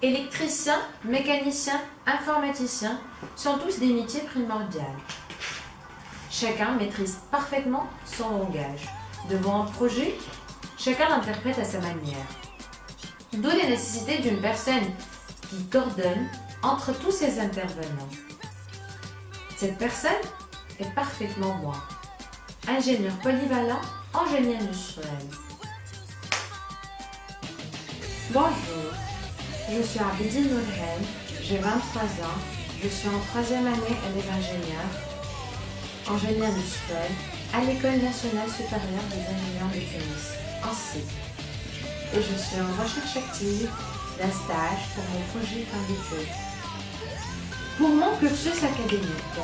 Électricien, mécanicien, informaticien sont tous des métiers primordiaux. Chacun maîtrise parfaitement son langage. Devant un projet, chacun l'interprète à sa manière. D'où la nécessité d'une personne qui coordonne entre tous ces intervenants. Cette personne est parfaitement moi. Ingénieur polyvalent en génie industriel. Bonjour, je suis Abidine Nourhen, j'ai 23 ans, je suis en 3e année élève ingénieur en génie industriel à l'École nationale supérieure des ingénieurs de Tunis, en C. Et je suis en recherche active d'un stage pour mon projet fin d'études. Pour mon cursus académique,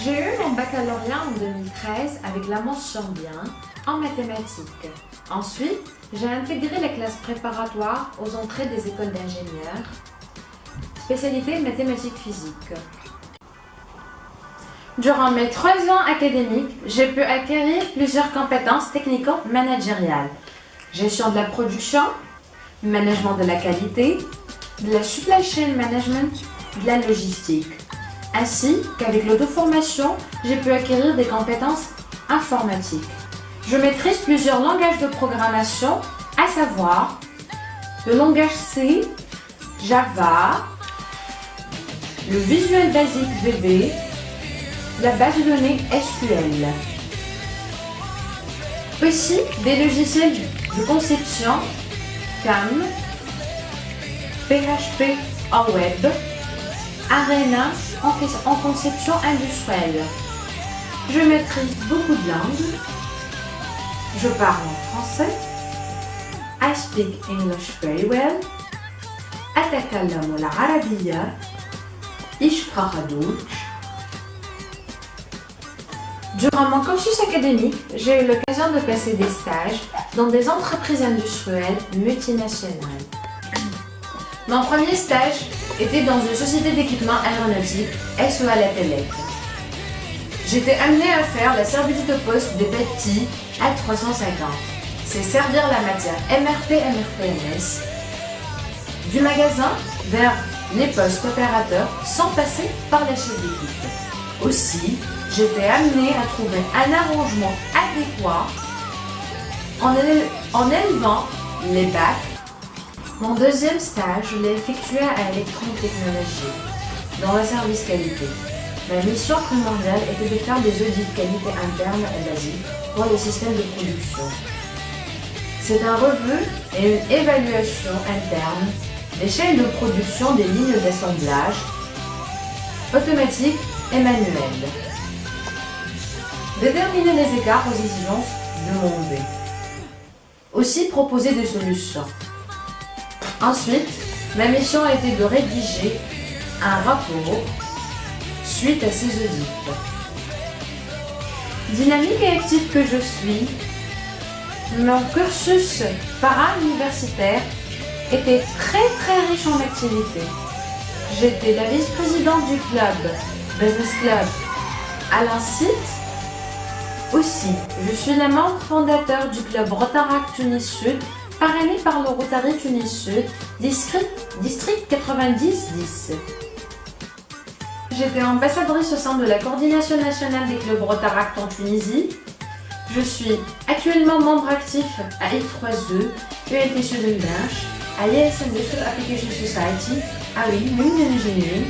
j'ai eu mon baccalauréat en 2013 avec la mention bien en mathématiques. Ensuite, j'ai intégré la classe préparatoire aux entrées des écoles d'ingénieurs, spécialité mathématiques physiques. Durant mes 3 ans académiques, j'ai pu acquérir plusieurs compétences technico-managériales. Gestion de la production, management de la qualité, de la supply chain management, de la logistique. Ainsi qu'avec l'auto-formation, j'ai pu acquérir des compétences informatiques. Je maîtrise plusieurs langages de programmation, à savoir le langage C, Java, le Visual Basic VB, la base de données SQL. Aussi des logiciels de conception CAM, PHP en web, Arena en conception industrielle. Je maîtrise beaucoup de langues. Je parle en français. I speak English very well. أتكلم العربية. Ich spreche Deutsch. Durant mon cursus académique, j'ai eu l'occasion de passer des stages dans des entreprises industrielles multinationales. Mon premier stage était dans une société d'équipement aéronautique, SOA Latelec. J'étais amenée à faire la service de poste des petits A350. C'est servir la matière MRP-MRPMS du magasin vers les postes opérateurs sans passer par la chef d'équipe. Aussi, j'étais amenée à trouver un arrangement adéquat en élevant les bacs. Mon deuxième stage, je l'ai effectué à Electron Technology, dans le service qualité. Ma mission primordiale était de faire des audits de qualité interne et basique pour les systèmes de production. C'est un revue et une évaluation interne des chaînes de production des lignes d'assemblage automatiques et manuelles. Déterminer les écarts aux exigences demandées. Aussi proposer des solutions. Ensuite, ma mission a été de rédiger un rapport suite à ces audits. Dynamique et active que je suis, mon cursus para-universitaire était très riche en activités. J'étais la vice-présidente du club, Business Club, à l'INSIT. Aussi, je suis la membre fondateur du club Rotaract Tunis Sud, parrainé par le Rotary Tunis Sud, district 90-10. J'étais ambassadrice au sein de la coordination nationale des clubs Rotaract en Tunisie. Je suis actuellement membre actif à I3E, ULT Sudenberg, à l'ISM Digital Application Society, oui, Mines Engineering.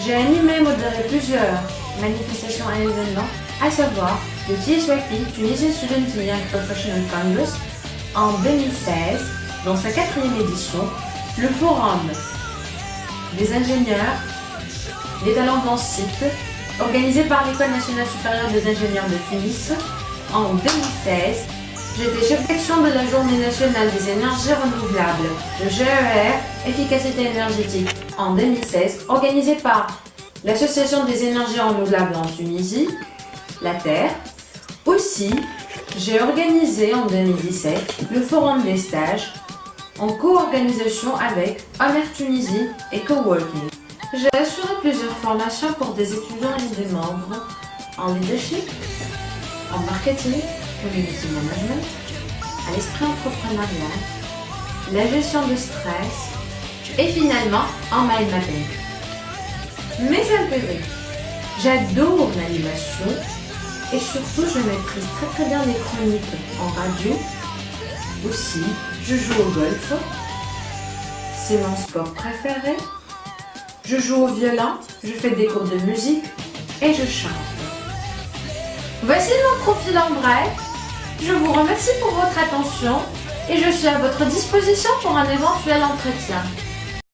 J'ai animé et modéré plusieurs manifestations et événements, à savoir le TSYP, Tunisian Student Young Professional Congress, en 2016, dans sa 4e édition, le forum des ingénieurs, des talents dans ce site, organisé par l'École nationale supérieure des ingénieurs de Tunis, en 2016, j'étais chef d'action de la Journée nationale des énergies renouvelables, le GER, efficacité énergétique, en 2016, organisée par l'Association des énergies renouvelables en Tunisie, la Terre. Aussi, j'ai organisé en 2017 le Forum des stages en co-organisation avec Honor Tunisie et Coworking. J'ai assuré plusieurs formations pour des étudiants et des membres en leadership, en marketing, community management, à l'esprit entrepreneurial, la gestion de stress, Et finalement, en maille ma peine. Mes intérêts. J'adore l'animation et surtout je maîtrise très bien les chroniques en radio. Aussi, je joue au golf. C'est mon sport préféré. Je joue au violon, je fais des cours de musique et je chante. Voici mon profil en bref. Je vous remercie pour votre attention et je suis à votre disposition pour un éventuel entretien.